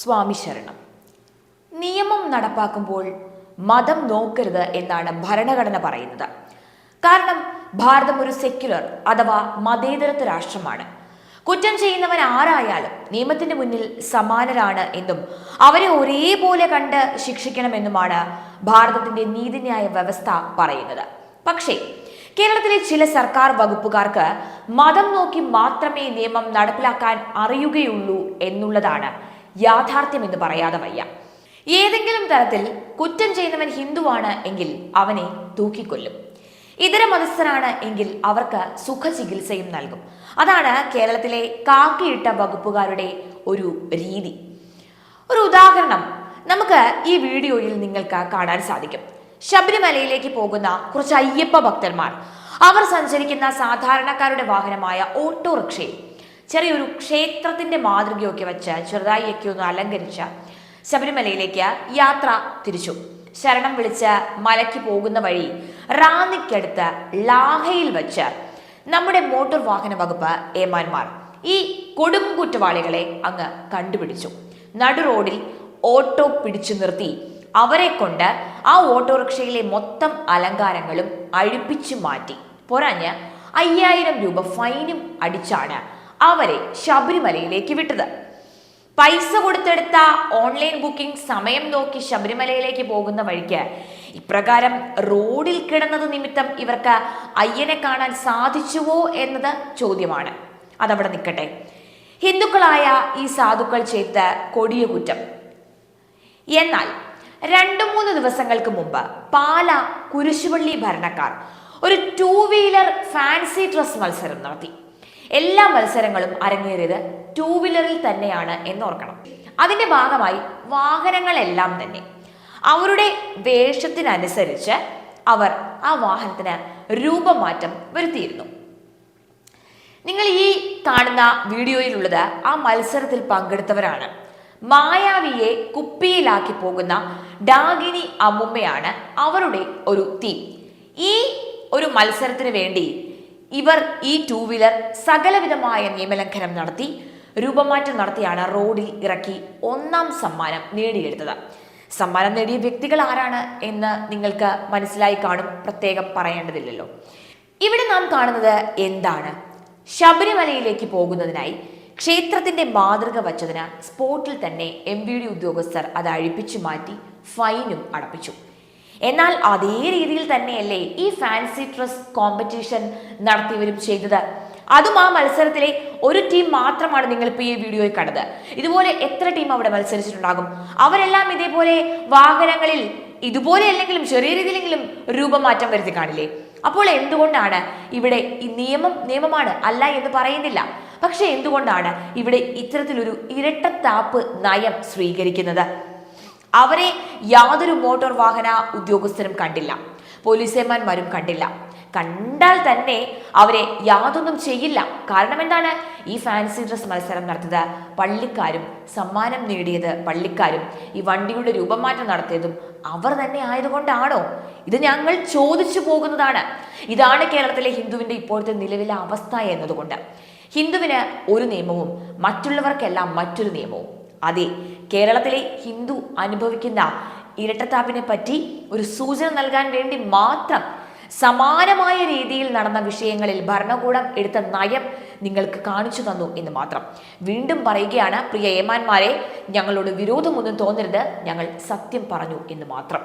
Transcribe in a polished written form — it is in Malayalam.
സ്വാമി ശരണം. നിയമം നടപ്പാക്കുമ്പോൾ മതം നോക്കരുത് എന്നാണ് ഭരണഘടന പറയുന്നത്. കാരണം ഭാരതം ഒരു സെക്യുലർ അഥവാ മതേതരത്വ രാഷ്ട്രമാണ്. കുറ്റം ചെയ്യുന്നവൻ ആരായാലും നിയമത്തിന്റെ മുന്നിൽ സമാനരാണ് എന്നും അവരെ ഒരേപോലെ കണ്ട് ശിക്ഷിക്കണമെന്നുമാണ് ഭാരതത്തിന്റെ നീതിന്യായ വ്യവസ്ഥ പറയുന്നത്. പക്ഷേ കേരളത്തിലെ ചില സർക്കാർ വകുപ്പുകാർക്ക് മതം നോക്കി മാത്രമേ നിയമം നടപ്പിലാക്കാൻ അറിയുകയുള്ളൂ എന്നുള്ളതാണ് യാഥാർത്ഥ്യം എന്ന് പറയാതെ വയ്യ. ഏതെങ്കിലും തരത്തിൽ കുറ്റം ചെയ്യുന്നവൻ ഹിന്ദുവാണ് എങ്കിൽ അവനെ തൂക്കിക്കൊല്ലും. ഇതര മതസ്ഥരാണ് എങ്കിൽ അവർക്ക് സുഖചികിത്സയും നൽകും. അതാണ് കേരളത്തിലെ കാക്കിയിട്ട വകുപ്പുകാരുടെ ഒരു രീതി. ഒരു ഉദാഹരണം നമുക്ക് ഈ വീഡിയോയിൽ നിങ്ങൾക്ക് കാണാൻ സാധിക്കും. ശബരിമലയിലേക്ക് പോകുന്ന കുറച്ച് അയ്യപ്പ ഭക്തന്മാർ അവർ സഞ്ചരിക്കുന്ന സാധാരണക്കാരുടെ വാഹനമായ ഓട്ടോറിക്ഷയിൽ ചെറിയൊരു ക്ഷേത്രത്തിന്റെ മാതൃകയൊക്കെ വെച്ച് ചെറുതായിയൊക്കെ ഒന്ന് അലങ്കരിച്ച ശബരിമലയിലേക്ക് യാത്ര തിരിച്ചു. ശരണം വിളിച്ച് മലയ്ക്ക് പോകുന്ന വഴി റാന്നിക്കടുത്ത് ലാഹയിൽ വെച്ച് നമ്മുടെ മോട്ടോർ വാഹന വകുപ്പ് ഏമാന്മാർ ഈ കൊടും കുറ്റവാളികളെ അങ്ങ് കണ്ടുപിടിച്ചു. നടു റോഡിൽ ഓട്ടോ പിടിച്ചു നിർത്തി അവരെ കൊണ്ട് ആ ഓട്ടോറിക്ഷയിലെ മൊത്തം അലങ്കാരങ്ങളും അഴിപ്പിച്ചു മാറ്റി. പോരാഞ്ഞ് 5000 രൂപ ഫൈനും അടിച്ചാണ് അവരെ ശബരിമലയിലേക്ക് വിട്ടത്. പൈസ കൊടുത്തെടുത്ത ഓൺലൈൻ ബുക്കിംഗ് സമയം നോക്കി ശബരിമലയിലേക്ക് പോകുന്ന വഴിക്ക് ഇപ്രകാരം റോഡിൽ കിടന്നത് നിമിത്തം ഇവർക്ക് അയ്യനെ കാണാൻ സാധിച്ചുവോ എന്നത് ചോദ്യമാണ്. അതവിടെ നിൽക്കട്ടെ. ഹിന്ദുക്കളായ ഈ സാധുക്കൾ ചെയ്ത കൊടിയ കുറ്റം. എന്നാൽ 2-3 ദിവസങ്ങൾക്ക് മുമ്പ് പാല കുരിശുപള്ളി ഭരണക്കാർ ഒരു 2 വീലർ ഫാൻസി ഡ്രസ് മത്സരം നടത്തി. എല്ലാ മത്സരങ്ങളും അരങ്ങേറിയത് 2 വീലറിൽ തന്നെയാണ് എന്നോർക്കണം. അതിന്റെ ഭാഗമായി വാഹനങ്ങളെല്ലാം തന്നെ അവരുടെ വേഷത്തിനനുസരിച്ച് അവർ ആ വാഹനത്തിന് രൂപമാറ്റം വരുത്തിയിരുന്നു. നിങ്ങൾ ഈ കാണുന്ന വീഡിയോയിലുള്ളത് ആ മത്സരത്തിൽ പങ്കെടുത്തവരാണ്. മായാവിയെ കുപ്പിയിലാക്കി പോകുന്ന ഡാഗിനി അമ്മുമ്മയാണ് അവരുടെ ഒരു തീം. ഈ ഒരു മത്സരത്തിന് വേണ്ടി ഇവർ ഈ 2 വീലർ സകലവിധമായ നിയമലംഘനം നടത്തി രൂപമാറ്റം നടത്തിയാണ് റോഡിൽ ഇറക്കി 1ാം സമ്മാനം നേടിയെടുത്തത്. സമ്മാനം നേടിയ വ്യക്തികൾ ആരാണ് എന്ന് നിങ്ങൾക്ക് മനസ്സിലായി കാണും, പ്രത്യേകം പറയേണ്ടതില്ലല്ലോ. ഇവിടെ നാം കാണുന്നത് എന്താണ്? ശബരിമലയിലേക്ക് പോകുന്നതിനായി ക്ഷേത്രത്തിന്റെ മാതൃക വച്ചതിന് സ്പോട്ടിൽ തന്നെ MVD ഉദ്യോഗസ്ഥർ അത് അഴിപ്പിച്ചു മാറ്റി ഫൈനും അടപ്പിച്ചു. എന്നാൽ അതേ രീതിയിൽ തന്നെയല്ലേ ഈ ഫാൻസി ഡ്രസ് കോമ്പറ്റീഷൻ നടത്തിയവരും ചെയ്തത്? അതും ആ മത്സരത്തിലെ ഒരു ടീം മാത്രമാണ് നിങ്ങളിപ്പോൾ ഈ വീഡിയോയിൽ കണ്ടത്. ഇതുപോലെ എത്ര ടീം അവിടെ മത്സരിച്ചിട്ടുണ്ടാകും? അവരെല്ലാം ഇതേപോലെ വാഹനങ്ങളിൽ ഇതുപോലെ അല്ലെങ്കിലും ചെറിയ രീതിയിലെങ്കിലും രൂപമാറ്റം വരുത്തി കാണില്ലേ? അപ്പോൾ എന്തുകൊണ്ടാണ് ഇവിടെ ഈ നിയമമാണ് അല്ല എന്ന് പറയുന്നില്ല, പക്ഷെ എന്തുകൊണ്ടാണ് ഇവിടെ ഇത്തരത്തിലൊരു ഇരട്ടത്താപ്പ് നയം സ്വീകരിക്കുന്നത്? അവരെ യാതൊരു മോട്ടോർ വാഹന ഉദ്യോഗസ്ഥരും കണ്ടില്ല, പോലീസേമാന്മാരും കണ്ടില്ല. കണ്ടാൽ തന്നെ അവരെ യാതൊന്നും ചെയ്യില്ല. കാരണം എന്താണ്? ഈ ഫാൻസി ഡ്രസ് മത്സരം നടത്തിയത് പള്ളിക്കാരും സമ്മാനം നേടിയത് പള്ളിക്കാരും ഈ വണ്ടിയുടെ രൂപമാറ്റം നടത്തിയതും അവർ തന്നെ ആയതുകൊണ്ടാണോ? ഇത് ഞങ്ങൾ ചോദിച്ചു പോകുന്നതാണ്. ഇതാണ് കേരളത്തിലെ ഹിന്ദുവിന്റെ ഇപ്പോഴത്തെ നിലവിലെ അവസ്ഥ എന്നതുകൊണ്ട്. ഹിന്ദുവിന് ഒരു നിയമവും മറ്റുള്ളവർക്കെല്ലാം മറ്റൊരു നിയമവും. അതെ, കേരളത്തിലെ ഹിന്ദു അനുഭവിക്കുന്ന ഇരട്ടത്താപ്പിനെ പറ്റി ഒരു സൂചന നൽകാൻ വേണ്ടി മാത്രം സമാനമായ രീതിയിൽ നടന്ന വിഷയങ്ങളിൽ ഭരണകൂടം എടുത്ത നയം നിങ്ങൾക്ക് കാണിച്ചു തന്നു എന്ന് മാത്രം. വീണ്ടും പറയുകയാണ്, പ്രിയ ഏമാന്മാരെ, ഞങ്ങളോട് വിരോധമൊന്നും തോന്നരുത്, ഞങ്ങൾ സത്യം പറഞ്ഞു എന്ന് മാത്രം.